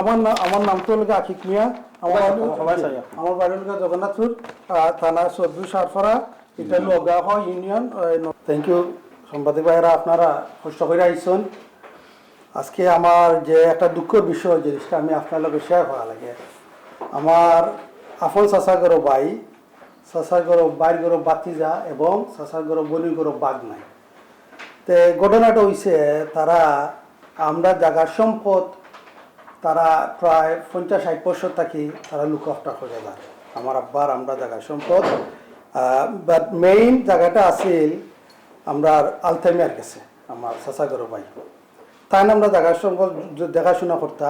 আমার নাম তো হলো আকিক মিয়া। আমার বাড়ি হলো জগন্নাথপুর থানা চৌধুরী সারফারা, এটা লগাহ ইউনিয়ন। থ্যাংক ইউ সাংবাদিক ভাইরা, আপনারা কষ্ট করে আইসন। আজকে আমার যে একটা দুঃখের বিষয় জিনিসটা আমি আপনার লগে শেয়ার করা লাগে। আমার আপন চাচা গরো ভাই, চাচার গরো বাইর গরো বাতিজা এবং চাচার গরো বলির গরো বাঘ নাই। তে ঘটনাটা হইছে তারা আমরা জায়গার সম্পদ তারা প্রায় 50-60 বছর থাকি তারা লুক আফটার করে দেয় আমার আব্বার আমরা জায়গার সম্পদ। বাট মেইন জায়গাটা আছিল আমরা আলতামিয়ার গেছে আমার চাচাগর ভাই, তাই আমরা জায়গার সম্পদ দেখাশোনা করতা।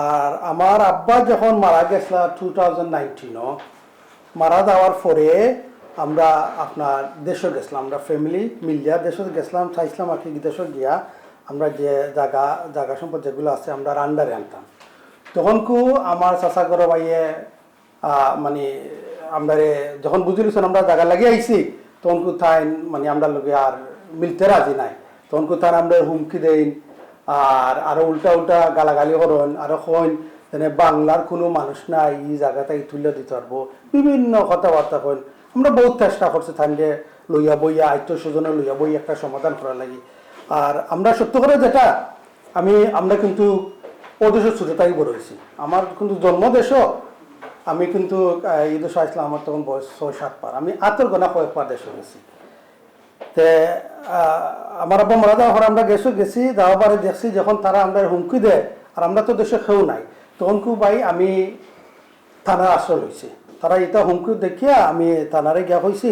আর আমার আব্বা যখন মারা গেছিল 2019 মারা যাওয়ার পরে আমরা আপনার দেশে গেছিলাম, আমরা ফ্যামিলি মিলিয়া দেশে গেছিলাম, চাইছিলাম আর কি দেশে গিয়া আমরা যে জায়গা সম্পদ যেগুলো আছে আমরা আন্ডারে আনতাম। তখন আমার চাচা গর ভাইয়ে মানে আমরা যখন বুঝলিছেন আমরা জায়গা লাগিয়ে আইছি, তখন তাই মানে আমরা লোকে আর মিলতে রাজি নাই। তখন তার আমরা হুমকি দেন আর আরো উল্টা উল্টা গালাগালি করেন, আরো কইন যেন বাংলার কোনো মানুষ নাই এই জায়গাটা তুলে দিতে পারবো, বিভিন্ন কথাবার্তা কইন। আমরা বহুত চেষ্টা করছি থানলে লইয়া বইয়া আত্মীয় স্বজনে লইয়া বই একটা সমাধান করা লাগি। আর আমরা সত্য করে যেটা আমরা কিন্তু ওদেশে ছোটটাই বড় হয়েছি, আমার কিন্তু জন্মদেশও আমি কিন্তু এই দেশে আসলাম আমার তখন বয়স 6-7 পার, আমি আতর গোনা কয়েকবার দেশে গেছি। তে আমার আব্বা মারা যাওয়ার পর আমরা গেছি যাওয়ার পরে দেখছি যখন তারা আমরা হুমকি দেয় আর আমরা তো দেশে খেয়েও নাই, তখন ভাই আমি থানার আশ্রয় লইছি। তারা এটা হুমকি দেখিয়া আমি থানারে গিয়া হয়েছি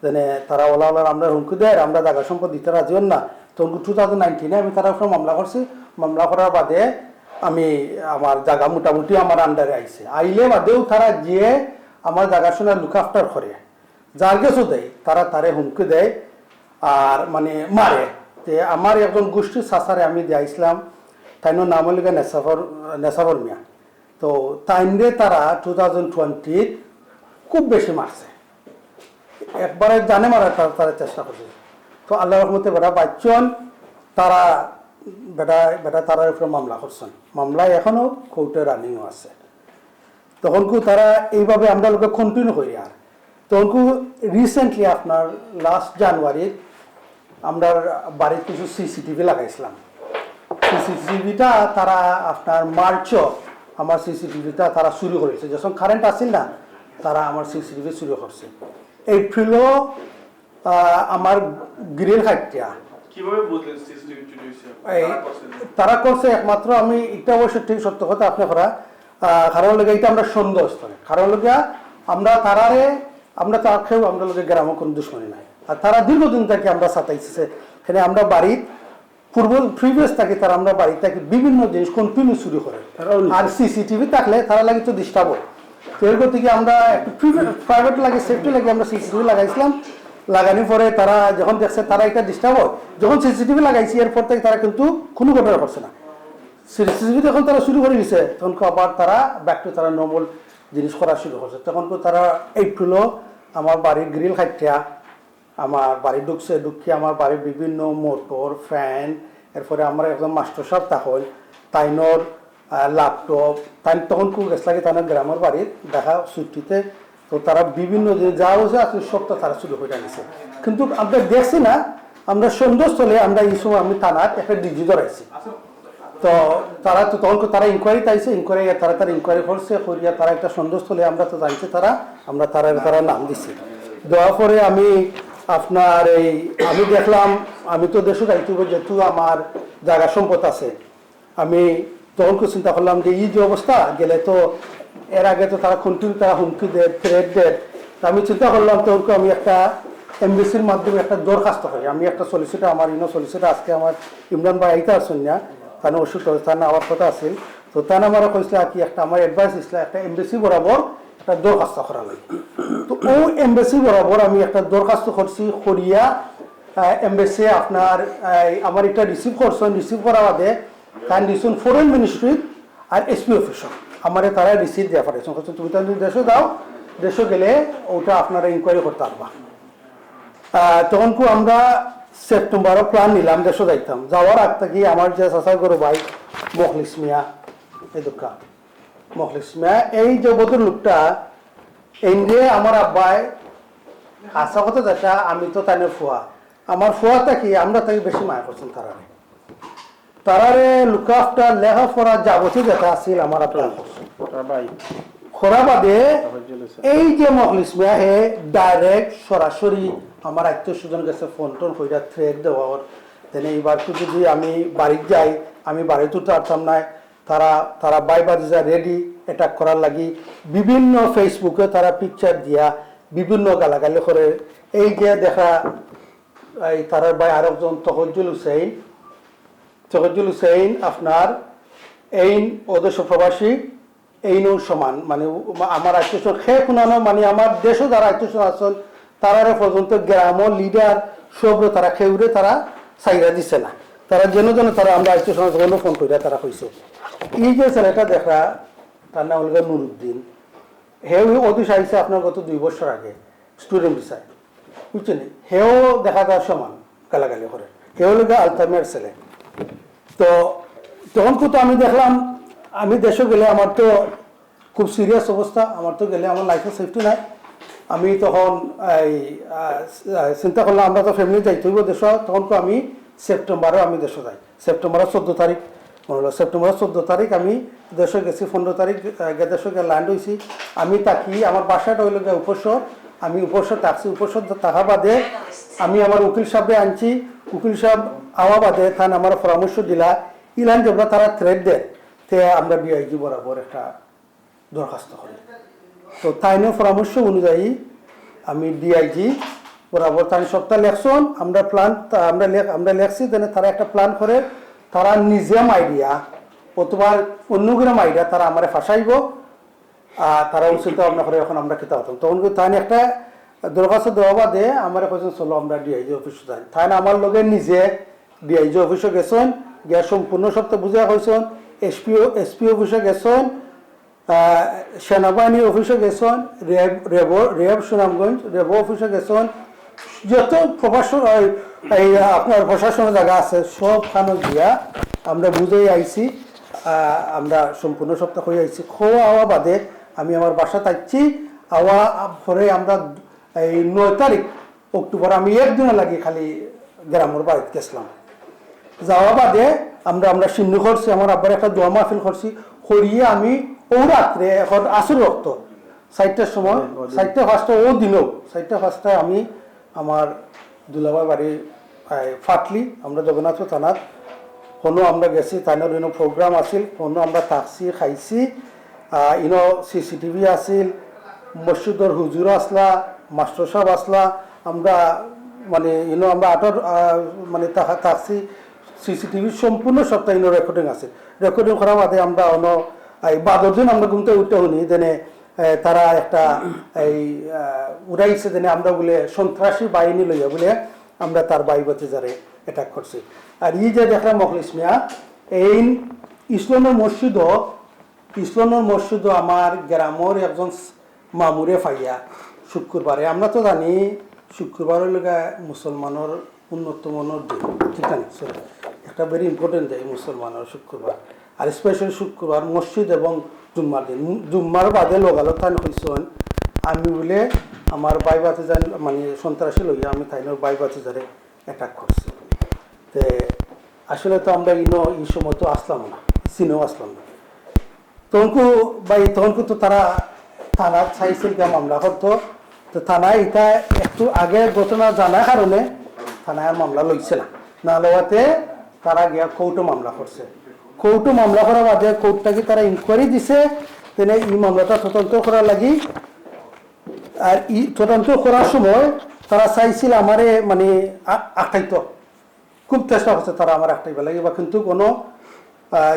যেনে তারা ওলা আমরা হুমকি দেয় আমরা জায়গা সম্পদ দিতে রাজি হন না। তখন 2019 আমি তার উপর মামলা করছি। মামলা করার বাদে আমি আমার জায়গা মোটামুটি আমার আন্ডারে আইছে, আইলে বাদেও তারা গিয়ে আমার জায়গা শুনে লুক আফটার করে যার গেছও দেয়, তারা তারে হুমকি দেয় আর মানে মারে। যে আমার একজন গোষ্ঠীর চাচারে আমি দিয়েছিলাম, তাই নাম হল নেশাফর মিয়া। তো তাইনরে তারা 2020 খুব বেশি মারছে, একবারে জানে মারার তারা চেষ্টা করছে। তো আল্লাহ রহমতে বেটা বাচ্চন তারা বেটা তারার উপরে মামলা করছেন, মামলায় এখনও কোর্টে রানিংও আছে। তখন তারা এইভাবে আমরা লোকে কন্টিনিউ করি। আর তখন রিসেন্টলি আপনার লাস্ট জানুয়ারির আমরা বাড়ির কিছু সিসিটিভি লাগাইছিলাম। সিসিটিভিটা তারা আপনার মার্চও আমার সিসিটিভিটা তারা শুরু করেছে, যখন কারেন্ট আসছিল না তারা আমার সিসিটিভি শুরু করছে। এপ্রিলও আমার গ্রিল খাটিয়া তারা করছে একমাত্র আমি এটা অবশ্য ঠিক সত্য কথা আপনি করা কারণ লোক এটা আমরা সন্দেহ স্তরে, কারণ লোক আমরা তারারে আমরা তার খেয়েও আমরা লোকের গ্রামে কোনো দুশ্মনী নাই। আর তারা দীর্ঘদিন থেকে আমরা সাতাইছে এখানে আমরা বাড়ির প্রিভিয়াস থাকে তারা আমরা বাড়ি থেকে বিভিন্ন জিনিস কন্টিনিউ শুরু করে। আর সিসিটিভি থাকলে তারা লাগে তো ডিস্টার্ব হয়। তো এরপর থেকে আমরা একটু প্রাইভেট লাগে সেফটি লাগে আমরা সিসিটিভি লাগাইছিলাম। লাগানোর পরে তারা যখন দেখছে তারা একটা ডিস্টার্ব হয়, যখন সিসিটিভি লাগাইছি এরপর থেকে তারা কিন্তু কোনো ঘটনা করছে না। সিসিটিভি যখন তারা শুরু করে দিছে তখন আবার তারা ব্যাক টু তারা নর্মাল জিনিস করা শুরু করছে। তখন তারা এপ্রিলও আমার বাড়ির গ্রিল খাইটিয়া আমার বাড়ি ঢুকছে আমার বাড়ির বিভিন্ন মোটর ফ্যান, এরপরে আমার একজন মাস্টার সাহেব তখন তাইনোর ল্যাপটপ তাই তখন খুব গেছ লাগে তাইনোর গ্রামের বাড়ির দেখা ছুটিতে। তো তারা বিভিন্ন যে যা হয়েছে আসলে সবটা তারা শুরু করে নিছে। কিন্তু আমরা দেখছি না, আমরা সন্দেহস্থলে আমরা এই সময় আমি থানার একটা ডিজি ধরাইছি। তো তারা তো তখন তারা ইনকোয়ারি চাইছে, তারা ইনকোয়ারি করছে করিয়া তারা একটা সন্দেহস্থলে আমরা তো জানছি আমরা তারা নাম দিছি। দেওয়ার পরে আমি আপনার আমি দেখলাম আমি তো দেশে যাইতে যেহেতু আমার জায়গা সম্পদ আছে, আমি তখন চিন্তা করলাম যে এই যে অবস্থা গেলে তো এর আগে তো তারা কন্টিনিউ তারা হুমকি দেয় থ্রেট দেয়। আমি চিন্তা করলাম তখন আমি একটা এমবিসির মাধ্যমে একটা দরখাস্ত করি। আমি একটা সলিসিটার আমার সলিসিটার আজকে আমার ইমরান ভাই আইতে আসছেন না, তার ওষুধ তার নেওয়ার কথা আছিল। তো তার আমার কইছিল আর কি একটা আমার অ্যাডভাইস দিছিল একটা এমবিসি বরাবর একটা দরখাস্ত করা লাগে। তো ও এমবেসি বরাবর আমি একটা দরখাস্ত করছি করিয়া এমবেসি আপনার আমার এটা রিসিভ করছেন, রিসিভ করার বাদে তার দিচ্ছেন ফরেন মিনিস্ট্রি আর এসপি অফিসও আমার তারা রিসিভ দেওয়া পাঠাইছেন, তুমি তাহলে দেশে দাও, দেশে গেলে ওটা আপনারা ইনকোয়ারি করতে পারবা। তখন আমরা সেপ্টেম্বরও প্ল্যান নিলাম দেশে যাইতাম। যাওয়ার আগ থেকে আমার যে চাচা গরু ভাই মখলিস মিয়া এই দোকা মখলিস মিয়া এই যে বদর লোকটা এই যে আমার আব্বাই আশা কথা যেটা আমি তো তাই ফুয়া আমার ফুয়াটা কি আমরা তাকে বেশি মায়া করছেন তারারে লুকাফটা লেখাপড়া যাবতীয় যেটা আছিল আমার আপনার খরা বাদে এই যে মখলিস মিয়া হে ডাইরেক্ট সরাসরি আমার আত্মীয় স্বজন গেছে ফোন টোন কইরা থ্রেড দেওয়ার তেনে এইবার যদি আমি বাড়িতে যাই আমি বাড়িতে তো পারতাম না তারা বাড়ি যা রেডি অ্যাটাক করার লাগি বিভিন্ন ফেসবুকে তারা পিকচার দিয়া বিভিন্ন গালাগালি করে এই যে দেখা এই তার ভাই আরেকজন তহজ্জুল হুসেইন আপনার এই ওদেশ প্রবাসী এইনও সমান মানে আমার আত্মীয় খে শুনানো মানে আমার দেশও যারা আত্মীয় আছেন তারা পর্যন্ত গ্রাম লিডার সব তারা খেউরে তারা চাইরা দিছে না তারা যেন তারা আমরা আত্মীয় সমাজ ফোন করে তারা কইছে এই যে ছেলেটা দেখা তার নাম হল নুরুদ্দিন হেও অতিশ আইসে আপনার গত 2 বছর আগে স্টুডেন্ট ভিসায় বুঝছেন হেও দেখা তার সমান গালাগালি করে হেও লোক আলতামের ছেলে তো তখন তো আমি দেখলাম আমি দেশে গেলে আমার তো খুব সিরিয়াস অবস্থা আমার তো গেলে আমার লাইফে সেফটি নাই আমি তখন এই চিন্তা করলাম আমরা তো ফ্যামিলি যাইতে হইব দেশ তখন তো আমি সেপ্টেম্বরে আমি দেশে যাই সেপ্টেম্বরের 14 তারিখ সেপ্টেম্বরের 14 তারিখ আমি দেশে গেছি 15 তারিখ দেশে গিয়ে ল্যান্ড হয়েছি আমি তাকি আমার বাসাটা হইল গিয়ে উপসর আমি উপসর থাকছি উপসর থাকা বাদে আমি আমার উকিল সাহেবরে আনছি উকিল সাহেব আওয়া বাদে তান আমার পরামর্শ দিলা ইলান যেগুলো তারা থ্রেড দেয় তে আমরা ডিআইজি বরাবর একটা দরখাস্ত করি তো তাইনের পরামর্শ অনুযায়ী আমি ডিআইজি বরাবর তাই সপ্তাহ লেখছন আমরা লেখছি তেনে তারা একটা প্ল্যান করে তারা নিজে আইডিয়া অথবা অন্য কোনো আইডিয়া তারা আমার ফাঁসাইব আর তারা চিন্তা ভাবনা করে এখন আমরা খেতে হতাম তখন তাই একটা দরখাস্ত দেওয়া বাদে আমার কয়েকজন চলো আমরা ডিআইজি অফিসে যাই তাই আমার লগে নিজে ডিআইজি অফিসে গেছেন গিয়ে সম্পূর্ণ সপ্তাহ বুঝা হয়েছেন এসপি অফিসে গেছেন সেনাবাহিনী অফিসে গেছেন রেব সুনামগঞ্জ রেব অফিসে গেছেন যত প্রশাসন এই আপনার প্রশাসনের জায়গা আছে সবখানে গিয়া আমরা বুঝেই আইছি আমরা সম্পূর্ণ সপ্তাহ হয়ে আইছি খাওয়া বাদে আমি আমার বাসা থাকছি আওয়া পরে আমরা এই 9 তারিখ অক্টোবর আমি একদিনে লাগি খালি গ্রামের বাড়িতে গেছিলাম যাওয়া বাদে আমরা শূন্য করছি আমার আব্বার একটা দোয়া মাহফিল করছি করিয়ে আমি ও রাত্রে এখন আসর রক্ত 4টার সময় 4টা 5টা ও দিনও 4টা 5টায় আমি আমার দুলাভাই বাড়ি ফাটলি আমরা জগন্নাথ থানার কোনো আমরা গেছি তাইনের ইনো প্রোগ্রাম আছিল কোনো আমরা থাকছি খাইছি ইনো সিসিটিভি আছিল মসজিদর হুজুর আসলা মাস্টার সাহেব আসলা আমরা মানে ইনো আমরা আটর মানে থাকছি সিসিটিভি সম্পূর্ণ সপ্তাহ ইনো রেকর্ডিং আছে রেকর্ডিং করার বাদে আমরা অন্য এই বাদর দিন আমরা ঘুমতে উঠতে শুনি দেনে তারা একটা এই উড়াইছে দেনে আমরা বলে সন্ত্রাসী বাহিনী লইয়া বলে আমরা তার বাইবতে যারে অ্যাটাক করছি আর এই যে দেখলাম মখলিস মিয়া এই ইসলামের মসজিদও আমার গ্রামের একজন মামুরে ফাইয়া শুক্রবারে আমরা তো জানি শুক্রবারের লোকা মুসলমানের উন্নত মনের দিন ঠিক আছে একটা ভেরি ইম্পর্টেন্ট day মুসলমানের শুক্রবার আর স্পেশালি শুক্রবার মসজিদ এবং জুম্মার দিন জুম্মার বাদে লোকালো তাই হয়েছেন আমি বলে আমার বাই বাতিজার মানে সন্ত্রাসী লইয়া আমি তাইনের বাই বাতিজারে অ্যাটাক করছি তে আসলে তো আমরা এই সময় তো আসলাম না চিনেও আসলাম না তখনকু তো তারা থানার চাইছিল কে মামলা করতো তো থানায় এটা একটু আগে ঘটনা জানার কারণে থানায় আর মামলা লইছে না লওয়াতে তারা গিয়া কোর্টে মামলা করছে কোর্টে মামলা করার বাদে কোর্টটাকে তারা ইনকোয়ারি দিছে তেনে এই মামলাটা তদন্ত করার লাগি আর তদন্ত করার সময় তারা চাইছিল আমারে মানে আটকাইতো খুব চেষ্টা করছে তারা আমার আটকাইবে লাগে বা কিন্তু কোনো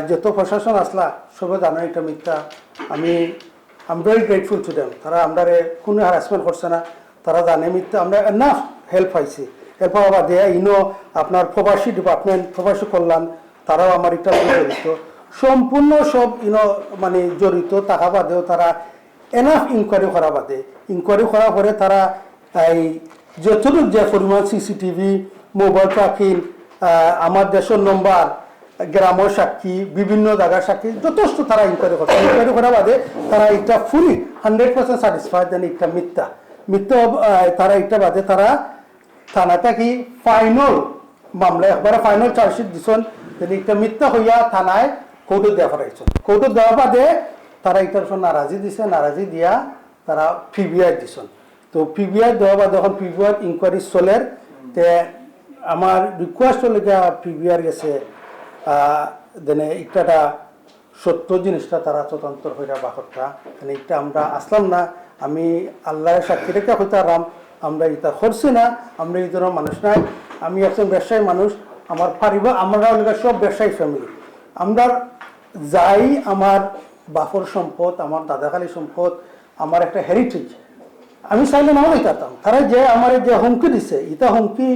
যত প্রশাসন আসলা সবাই জানো এটা মিথ্যা আমি ভেরি গ্রেটফুল টু দেম তারা আমরা কোনো হ্যারাসমেন্ট করছে না তারা জানে মিথ্যা আমরা এনাফ হেল্প পাইছি হেল্প পাওয়া বাদে আপনার প্রবাসী ডিপার্টমেন্ট প্রবাসী কল্যাণ তারাও আমার এটা জড়িত সম্পূর্ণ সব মানে জড়িত টাকা বাদেও তারা এনাফ ইনকোয়ারি করা বাদে ইনকোয়ারি করার পরে তারা এই যতটুকু যে পরিমাণ সিসিটিভি মোবাইল ট্র্যাকিং আমার দেশের নম্বর গ্রামের সাক্ষী বিভিন্ন জায়গার সাক্ষী যথেষ্ট তারা ইনকোয়ারি করছে। ইনকোয়ারি করার বাদে তারা এটা ফুলি 100% স্যাটিসফাইড যেন এটা মিথ্যা মিথ্যা তারা এটা বাদে তারা থানাটা কি ফাইনাল মামলা একবারে ফাইনাল চার্জশিট দিচ্ছেন যেন এটা মিথ্যা হইয়া থানায় কোর্টে দেওয়া পাঠাইছেন। কোর্টে দেওয়া বাদে তারা এটার উপর নারাজি দিছে, নারাজি দিয়া তারা পিবিআই দিছেন। তো পিবিআই দেওয়া বাদে যখন পিবিআই ইনকোয়ারি চলের তে আমার রিকোয়েস্ট হলে পিবিআর গেছে যেনে একটা সত্য জিনিসটা তারা স্বতন্ত্র হইয়া বাকরটা মানে এটা আমরা আসলাম না। আমি আল্লাহর সাক্ষী রেখে হইতে আরাম আমরা এটা করছি না, আমরা এই ধরনের মানুষ নাই। আমি একজন ব্যবসায়ী মানুষ, আমার পরিবার আমরা সব ব্যবসায়ী ফ্যামিলি। আমরা যাই আমার বাপর সম্পদ, আমার দাদাখালি সম্পদ, আমার একটা হেরিটেজ, আমি চাইলে নাও দিতাম। তারা যে আমার যে হুমকি দিছে এটা হুমকি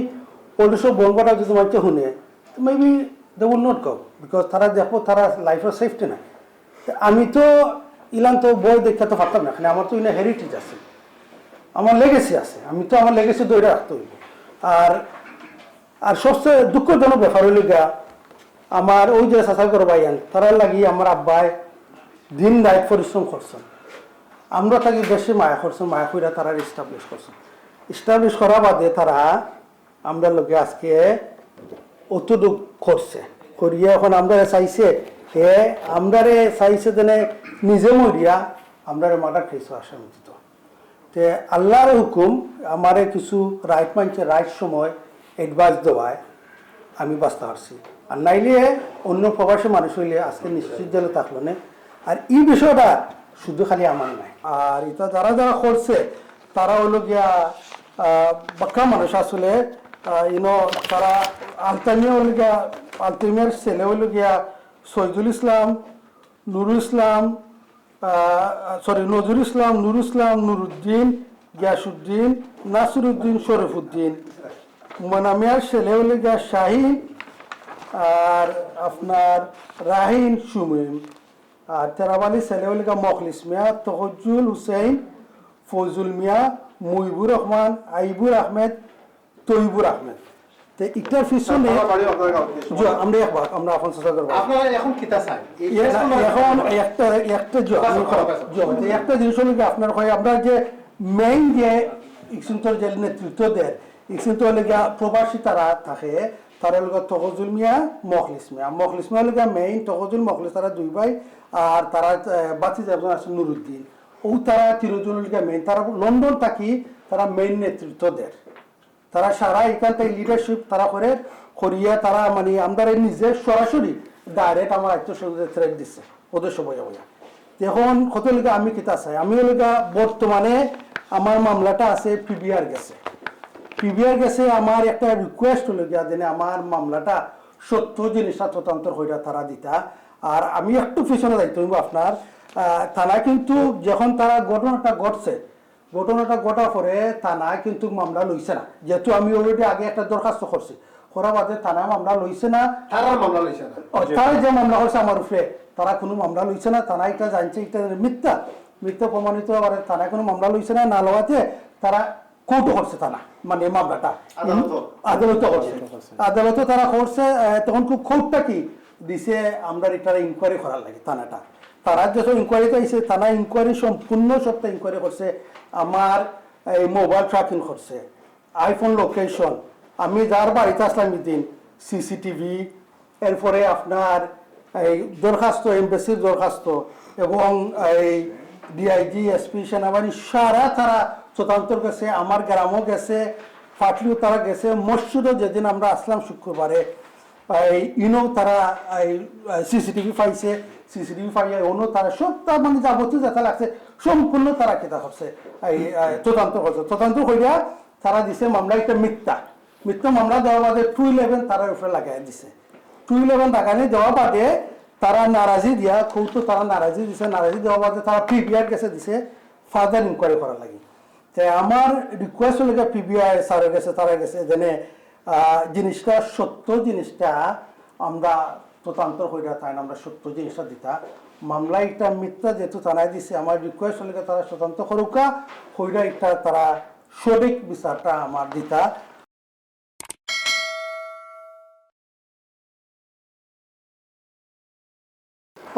ওল্ড বঙ্গটা যদি মানুষ শুনে maybe they will not go, because তারা দেখো তারা লাইফের সেফটি নাই। আমি তো ইলাম তো বই দেখতে তো পারতাম না, আমার তো ইনা হেরিটেজ আছে, আমার লেগেসি আছে, আমি তো আমার লেগেসি ধরে রাখতে হইব। আর আর সবচেয়ে দুঃখজনক ব্যাপার হইল গা আমার ওই যে চাচা করো ভাইয়ান তারা লাগি আমার আব্বাই দিন রাত পরিশ্রম করছেন, আমরা তাকে বেশি মায়া করছেন, মায়া কইরা তারা এস্টাবলিশ করছেন। এস্টাবলিশ করার বাদে তারা আমরা লোকে আজকে অতটুক করছে করিয়া এখন আমরা চাইছে হে আমরা চাইছে যেন নিজে মরিয়া আমরা মার্ডার খেয়েছে আসামিত। তে আল্লাহর হুকুম আমারে কিছু রাইট মানছে, রাইট সময় অ্যাডভাইস দেওয়ায় আমি বাঁচতে পারছি। আর নাইলে অন্য প্রবাসী মানুষ হইলে আজকে নিশ্চিত জেলে থাকলো না। আর এই বিষয়টা শুধু খালি আমার নাই, আর এটা যারা যারা করছে তারা হইল গিয়া বাক্কা মানুষ আসলে তারা আলতামিয়া হইল গিয়া আলতামিয়ার ছেলে হইল গিয়া শহীদুল ইসলাম, নুরুল ইসলাম, নজরুল ইসলাম, নুরুল ইসলাম, নুরুদ্দিন, গিয়াসুদ্দিন, নাসিরুদ্দিন, শরীফুদ্দিন। মনামিয়ার ছেলে হইল গিয়া শাহিন, আর আপনার রাহিন সুমিম, আর তেরাবালি ছেলে হইল গিয়া মখলিস মিয়া, তহজুল হুসেন, ফজুল মিয়া, মুইবুর রহমান, আইবুর আহমেদ, তৈবুর আহমেদ। ইটার পিছনে আমরা একবার আমরা এখন চেষ্টা করবো এখন একটা জিনিস হল আপনার হয় আমরা যে মেইন যে ইকসুন্তর যে নেতৃত্ব দেয় ইকসুন্ত হলে গিয়া প্রবাসী তারা থাকে, তারা হল তহজুল মিয়া, মখলিস মিয়া। মখলিস মিয়া হলে গিয়া মেইন, তহজুল মখলিস তারা দুই ভাই। আর তারা বাতি একজন আছে নুরুদ্দিন, ও তারা তিনজন হল গিয়া মেইন। তারা লন্ডন থাকি তারা মেইন নেতৃত্ব দেয়। তারা সারা এখান থেকে লিডারশিপ তারা করে করিয়া তারা মানে আমরা নিজে সরাসরি ডাইরেক্ট আমার আত্মীয় থ্রেট দিচ্ছে ওদের সময় বইয়া। এখন কত লেগে আমি কিতা চাই, আমি লেগা বর্তমানে আমার মামলাটা আছে পিবিআর গেছে। পিবিআর গেছে আমার একটা রিকোয়েস্ট হলো গিয়া যেন আমার মামলাটা সত্য জিনিসটা স্বতন্ত্র হইয়া তারা দিতা। আর আমি একটু পিছনে যাইতে হইব আপনার থানায় কিন্তু যখন তারা ঘটনাটা ঘটছে, ঘটনাটা ঘটার পরে থানায় কিন্তু মামলা লইছে না, যেহেতু আমি অলরেডি আগে একটা দরখাস্ত করছি, করা বাদে থানায় মামলা লইছে না। তারা যে মামলা করছে আমার উপরে তারা কোনো মামলা লইছে না। থানায় এটা জানছে এটা মিথ্যা, মিথ্যা প্রমাণিত হওয়ার থানায় কোনো মামলা লইছে না। না লওয়াতে তারা কোর্টও করছে, থানা মানে মামলাটা আদালতে করছে, আদালতে তারা করছে। তখন খুব কোর্টটা কি দিছে আমরা এটা ইনকোয়ারি করার লাগে থানাটা। তারা যখন ইনকোয়ারিতে আইসে থানা ইনকোয়ারি সম্পূর্ণ সবটা ইনকোয়ারি করছে। আমার এই মোবাইল ট্র্যাকিং করছে, আইফোন লোকেশন, আমি যার বাড়িতে আসলাম দিন সিসিটিভি, এরপরে আপনার এই দরখাস্ত এমবেসির দরখাস্ত এবং এই ডিআইজি এসপি সেনাবাহিনী সারা তারা স্বতন্ত্র গেছে, আমার গ্রামও গেছে, ফাটলিও তারা গেছে, মসজিদও যেদিন আমরা আসলাম শুক্রবারে ইনো তারা সিসিটিভি পাইছে, সিসিটিভি পাইয়া অন্য তারা সব তার মানে যাবতীয় যেটা লাগছে সম্পূর্ণ তারা কেটা করছে এই তদন্ত করছে। তদন্ত করিয়া তারা দিছে মামলা একটা মিথ্যা, মিথ্যা মামলা দেওয়ার বাদে 211 তারার উপরে লাগাই দিছে। 211 লাগানি দেওয়ার বাদে তারা নারাজি দিয়া খুব তারা নারাজি দিছে, নারাজি দেওয়ার বাদে তারা পিবিআর গেছে দিছে ফার্দার ইনকোয়ারি করার লাগে। তাই আমার রিকোয়েস্ট হলে পিবিআই স্যারে গেছে, তারা গেছে যেনে জিনিসটা সত্য জিনিসটা আমরা তদন্ত হইয়া তাই আমরা সত্য জিনিসটা দিতা। মামলা একটা মিথ্যা যেহেতু থানায় দিছে, আমার রিকোয়েস্ট হলে তারা তদন্ত করুকা হইয়া একটা তারা সঠিক বিচারটা আমার দিতা।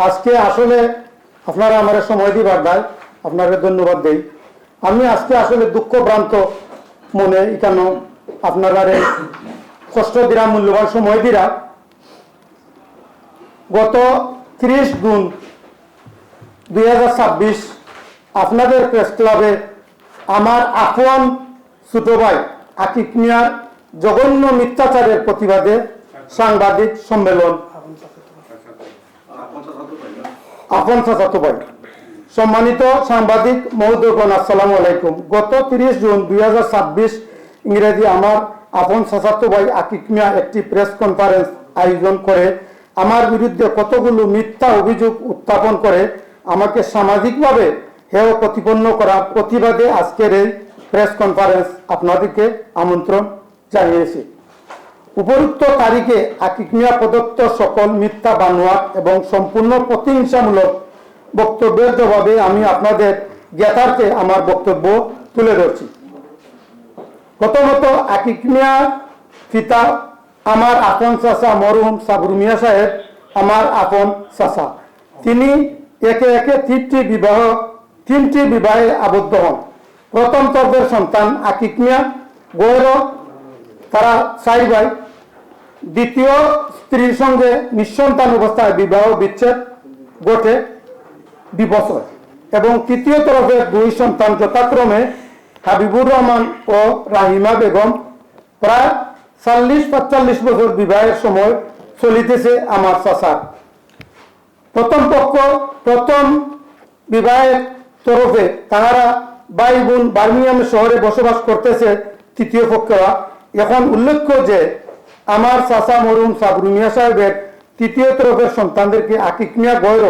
আজকে আসলে আপনারা আমার সময় দিবার দায়, আপনাকে ধন্যবাদ দেই। আমি আজকে আসলে দুঃখভ্রান্ত মনে এখানে আপনারা কষ্ট দিরা, মূল্যবান সময় দিরা। গত 30 জুন 2026 আপনাদের প্রেস ক্লাবে আমার আপন ছোট ভাই আকিব মিয়ার জঘন্য মিথ্যাচারের প্রতিবাদে সাংবাদিক সম্মেলন, আপন চাচাতো ভাই। সম্মানিত সাংবাদিক মহোদয়গণ, আসসালামু আলাইকুম। গত 30 জুন 2026 ইংরেজি আমার আপন চাচাতো ভাই আকিব মিয়া একটি প্রেস কনফারেন্স আয়োজন করে আমার বিরুদ্ধে কতগুলো মিথ্যা অভিযোগ উত্থাপন করে আমাকে সামাজিকভাবে হেয় প্রতিপন্ন করা প্রতিবাদে আজকের এই প্রেস কনফারেন্স আপনাদেরকে আমন্ত্রণ জানিয়েছি। উপরোক্ত তারিখে আকিব মিয়া প্রদত্ত সকল মিথ্যা বানোয়াট এবং সম্পূর্ণ প্রতিহিংসামূলক বক্তব্যের জবাবে আমি আপনাদের জ্ঞাতার্থে আমার বক্তব্য তুলে ধরছি। প্রথমত, আকিব মিয়া পিতা আমার আপন চাচা মরহুম সাবরু মিয়া সাহেব আমার আপন চাচা। তিনি একে একে তিনটি বিবাহে আবদ্ধ হন। প্রথম তর্কের সন্তান আকিব মিয়া গৌর, তারা 4 ভাই। দ্বিতীয় স্ত্রীর সঙ্গে নিঃসন্তান অবস্থায় বিবাহ বিচ্ছেদ ঘটে 2 বছর এবং তৃতীয় তরফের 2 সন্তান যথাক্রমে হাবিবুর রহমান ও রাহিমা বেগম। প্রায় 40-45 বছর বিবাহের সময় চলিতেছে আমার চাচার। প্রথম পক্ষ প্রথম বিবাহের তরফে তাহারা ভাই বোন বার্মিংহাম শহরে বসবাস করতেছে তৃতীয় পক্ষরা। এখন উল্লেখ্য যে আমার চাচা মরহুম সাবরু মিয়া সাহেবের তৃতীয় তরফের সন্তানদেরকে আকিব মিয়া গৌর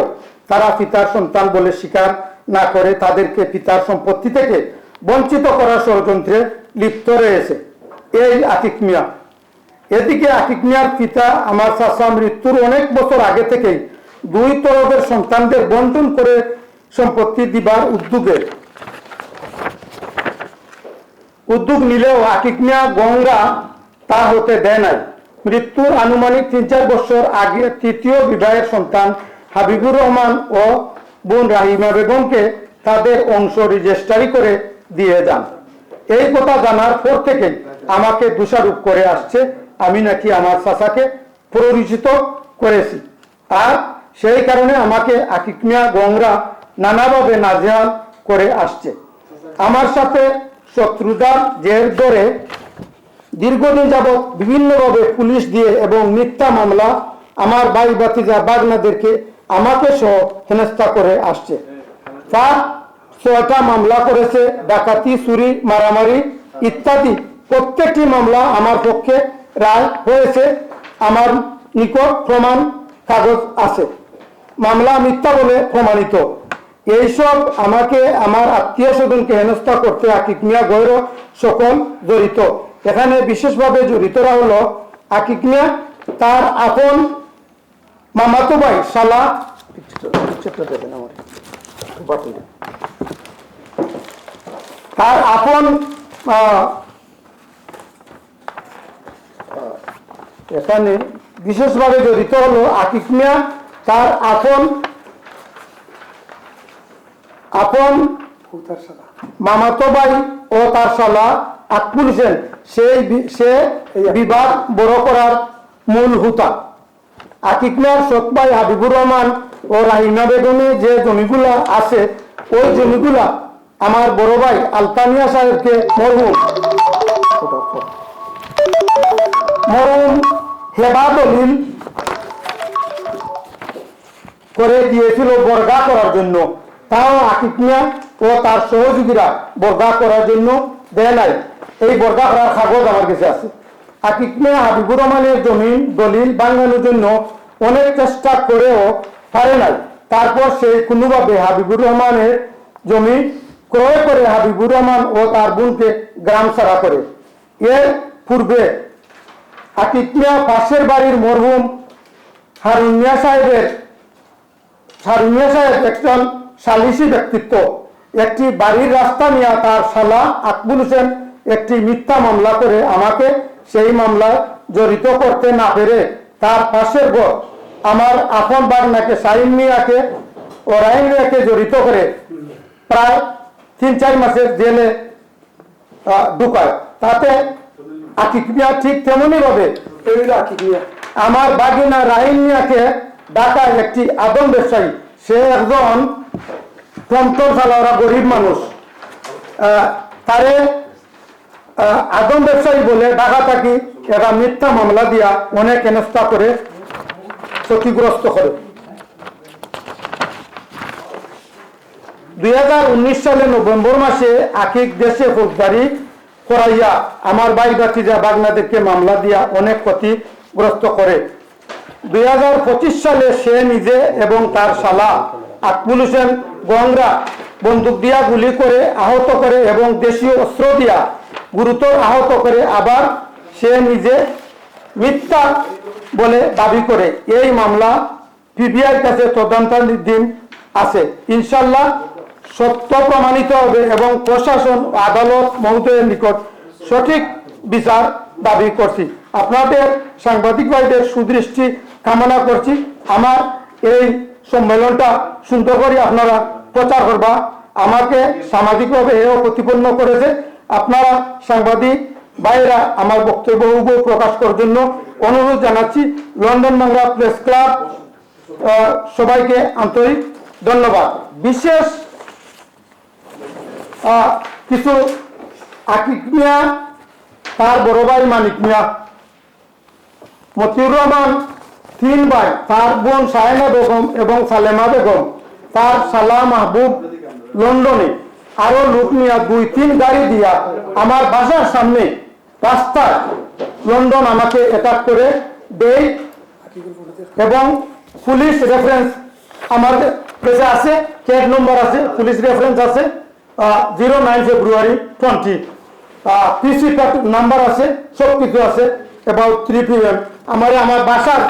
তারা পিতার সন্তান বলে স্বীকার না করে তাদেরকে পিতার সম্পত্তি থেকে বঞ্চিত করার ষড়যন্ত্রে লিপ্ত রয়েছে এই আকিব মিয়া। এদিকে আকিব মিয়ার পিতা আমার চাচা মৃত্যুর অনেক বছর আগে থেকেই 2 তরফের সন্তানদের বন্টন করে সম্পত্তি দিবার উদ্যোগ নিলেও আকিব মিয়া গঙ্গা তা হতে দেয় নাই। মৃত্যুর আনুমানিক 3-4 বছর আগে তৃতীয় বিবাহের সন্তান হাবিবুর রহমান ও বোন রাহিমা বেগমকে তাদের অংশ রেজিস্ট্রি করে দিয়ে যান। এই কথা জানার পর থেকে আমাকে দোষারোপ করে আসছে আমি নাকি আমার চাচাকে প্ররোচিত করেছি, আর সেই কারণে আমাকে আকিব মিয়া গঙ্গা নানাভাবে নাজেহাল করে আসছে। আমার সাথে শত্রুতার জের ধরে দীর্ঘদিন যাবৎ বিভিন্নভাবে পুলিশ দিয়ে এবং মিথ্যা মামলা আমার ভাই ভাতিজা বাগনাদেরকে আমাকে সহ হেনস্থা করে আসছে। তার 6টা মামলা করেছে, ডাকাতি, চুরি, মারামারি ইত্যাদি। প্রত্যেকটি মামলা আমার পক্ষে রায় হয়েছে। আমার নিকট প্রমাণ কাগজ আছে, মামলা মিথ্যা বলে প্রমাণিত। এইসব আমাকে আমার আত্মীয় স্বজনকে হেনস্থা করতে আকিব মিয়া গৌর সকল জড়িত। এখানে বিশেষভাবে জড়িতরা হলো আকিব মিয়া, তার আপন মামাতো ভাই শালা, তার আপন এখানে বিশেষভাবে জড়িত হলো আকিব মিয়া, তার আপন মামাতো ভাই ও তার শালা আকবুল হোসেন, সে বিবাদ বড় করার মূল হুতা। আকিব মিয়ার সৎ ভাই হাবিবুর রহমান ও রাহিমা বেগমে যে জমিগুলা আছে ওই জমিগুলা আমার বড় ভাই আলতামিয়া সাহেবকে মরহুম হেবা দলিল করে দিয়েছিল বর্গা করার জন্য। তাও আকিব মিয়া ও তার সহযোগীরা বর্গা করার জন্য দেয় নাই। এই বর্গা করার কাগজ আমার কাছে আছে। আকিব মিয়া হাবিবুর রহমানের জমিন দলিল ভাঙানোর জন্য অনেক চেষ্টা করেও পারে নাই। তারপর সে কোনোভাবে হাবিবুর রহমানের জমি ক্রয় করে হাবিবুর রহমান ও তার বোনকে গ্রাম ছাড়া করে। এর পূর্বে আকিব মিয়া পাশের বাড়ির মরহুম হারুন মিয়া সাহেব একজন সালিসি ব্যক্তিত্ব। একটি বাড়ির রাস্তা নিয়ে তার শালা আকবুল হোসেন একটি মিথ্যা মামলা করে আমাকে সেই মামলায় জড়িত করতে না পেরে তার পাশের ঘর আমার আপন বাগনাকে শাহিন মিয়াকে ও রাহিম মিয়াকে জড়িত করে প্রায় 3-4 মাসের জেলে ঢুকায়। তাতে আকিক মিয়া ঠিক তেমনই ভাবে আমার বাগিনা রাহিম মিয়াকে ঢাকায় একটি আদম ব্যবসায়ী, সে একজন টমটম চালাওয়া গরিব মানুষ, তারে আদম ব্যবসায়ী বলে ঢাকা থাকি এরা মিথ্যা মামলা দিয়া অনেক হেনস্থা করে ক্ষতিগ্রস্ত করে। 2019 সালে নভেম্বর মাসে আকিক দেশে ফৌজদারি করাইয়া আমার ভাই ভাতিজা বাগনাদেরকে মামলা দিয়া অনেক ক্ষতিগ্রস্ত করে। 2025 সালে সে নিজে এবং তার শালা আকবুল হোসেন গংরা বন্দুক দিয়া গুলি করে আহত করে এবং দেশীয় অস্ত্র দিয়া গুরুতর আহত করে আবার সে নিজে মিথ্যা বলে দাবি করে। এই মামলা পিবিআইর কাছে তদন্তাধীন আছে। ইনশাল্লাহ সত্য প্রমাণিত হবে এবং প্রশাসন আদালত মহোদয়ের নিকট সঠিক বিচার দাবি করছি। আপনাদের সাংবাদিক ভাইদের সুদৃষ্টি কামনা করছি। আমার এই সম্মেলনটা সুন্দর করে আপনারা প্রচার করবা। আমাকে সামাজিকভাবে এও প্রতিপন্ন করেছে। আপনারা সাংবাদিক ভাইরা আমার বক্তব্য প্রকাশ করার জন্য অনুরোধ জানাচ্ছি। লন্ডন বাংলা প্রেস ক্লাব সবাইকে আন্তরিক ধন্যবাদ। বিশেষ কিছু আকিক মিয়া, তার বড় ভাই মানিক মিয়া, মতিউর রহমান 3 ভাই, তার বোন শাহেনা বেগম এবং সালেমা বেগম, তার শালা মাহবুব লন্ডনে, আরো লোক নিয়ে 2-3 গাড়ি দিয়া আমার বাসার সামনে রাস্তায় লন্ডন আমাকে অ্যাটাক করে দেয় এবং পুলিশ রেফারেন্স আমার কাছে আছে, কেস নম্বর আছে, পুলিশ রেফারেন্স আছে 09 ফেব্রুয়ারি 20, পিসি নাম্বার আছে, সব কিছু আছে। অ্যাবাউট 3 PM আমার বাসার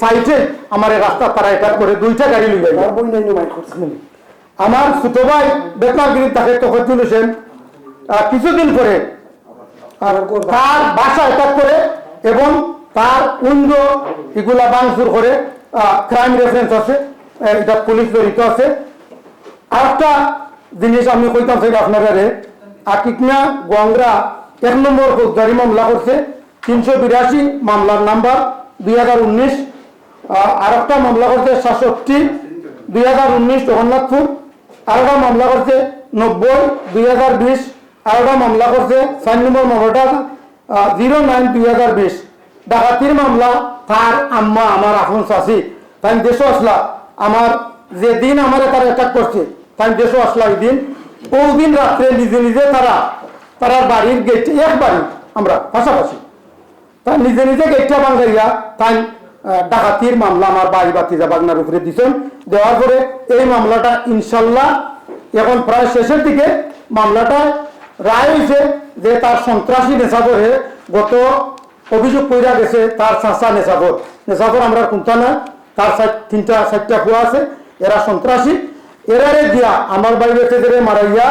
সাইটে আমার রাস্তা তারা অ্যাটাক করে 2টা গাড়ি লই যায়। আমার ছোট ভাই বেতনাগিরি তাকে তফাজ্জুল হোসেন কিছুদিন পরে তার বাসা অ্যাটাক করে এবং তার উন্দ এগুলা ভাঙচুর করে, ক্রাইম রেফারেন্স আছে, এটা পুলিশ জড়িত আছে। আরেকটা জিনিস আমি কইতাম চাই আপনারা, আকিক মিয়া গংরা 1 নম্বর ফৌজদারি মামলা করছে 382 মামলার নাম্বার 2019। আরেকটা মামলা করছে 67 2019 জগন্নাথপুর। আরেকটা মামলা করছে 90 2020। আরেকটা মামলা করছে 4 নম্বর মামলাটা 09 2020। ডাকাতির মামলা তার আম্মা আমার আপন চাচি তাই দেশও আসলা, আমার যেদিন আমার তারা অ্যাটাক করছে তাই দেশও আসলা, ওই দিন ওদিন রাত্রে নিজে নিজে তারা বাড়ির গেটে, এক বাড়ি আমরা পাশাপাশি, তাই নিজে নিজে গেটটা ভাঙাইয়া তাই ডাকাতির মামলা আমার বাড়ি বাতিজা বাগনার উপরে দিচ্ছেন। দেওয়ার পরে এই মামলাটা ইনশাল্লাহ এখন প্রায় শেষের দিকে মামলাটা রায় হয়েছে যে তার সন্ত্রাসী নেশাবরে গত অভিযোগ কইরা গেছে তার চাচা নেশাবর আমরা কোনটা না, তার 3-4টা কুয়া আছে, এরা সন্ত্রাসী, এরারে দিয়া আমার বাড়ি বেঁচে মারাইয়া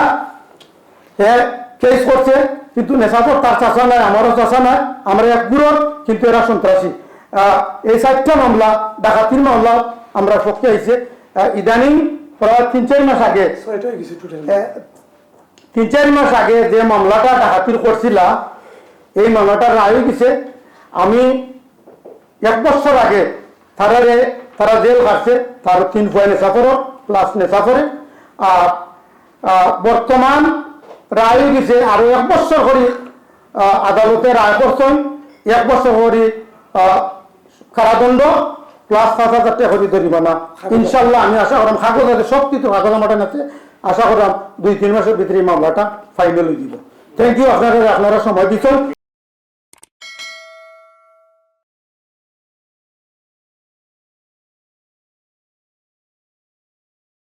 কেস করছে। কিন্তু নেশাবর তার চাচা নাই, আমারও চাচা নাই, আমরা এক গুরুর, কিন্তু এরা সন্ত্রাসী। এই 4টা মামলা ডাকাতির মামলা আমরা পক্ষে আইছে। ইদানিং প্রায় 3-4 মাস আগে 3-4 মাস আগে যে মামলাটা ডাকাতির করছিলা, এই মামলাটা রায় গেছে। আমি 1 বছর আগে তারা জেল কাটছে, তার 3 পয়েন্ট নেশাফর প্লাস নেশাফরে। আর বর্তমান রায় গেছে আরো 1 বছর করে আদালতে রায় করছেন, 1 বছর করে কারাদণ্ড প্লাস 5,000 টাকা করে জরিমানা। ইনশাল্লাহ আমি আশা করাম কাগজ আছে, সব কিছু কাগজ আমার আছে, আশা করাম 2-3 মাসের ভিতরে মামলাটা ফাইনাল হয়ে যাব। থ্যাংক ইউ, আপনারা সময় দিচ্ছেন।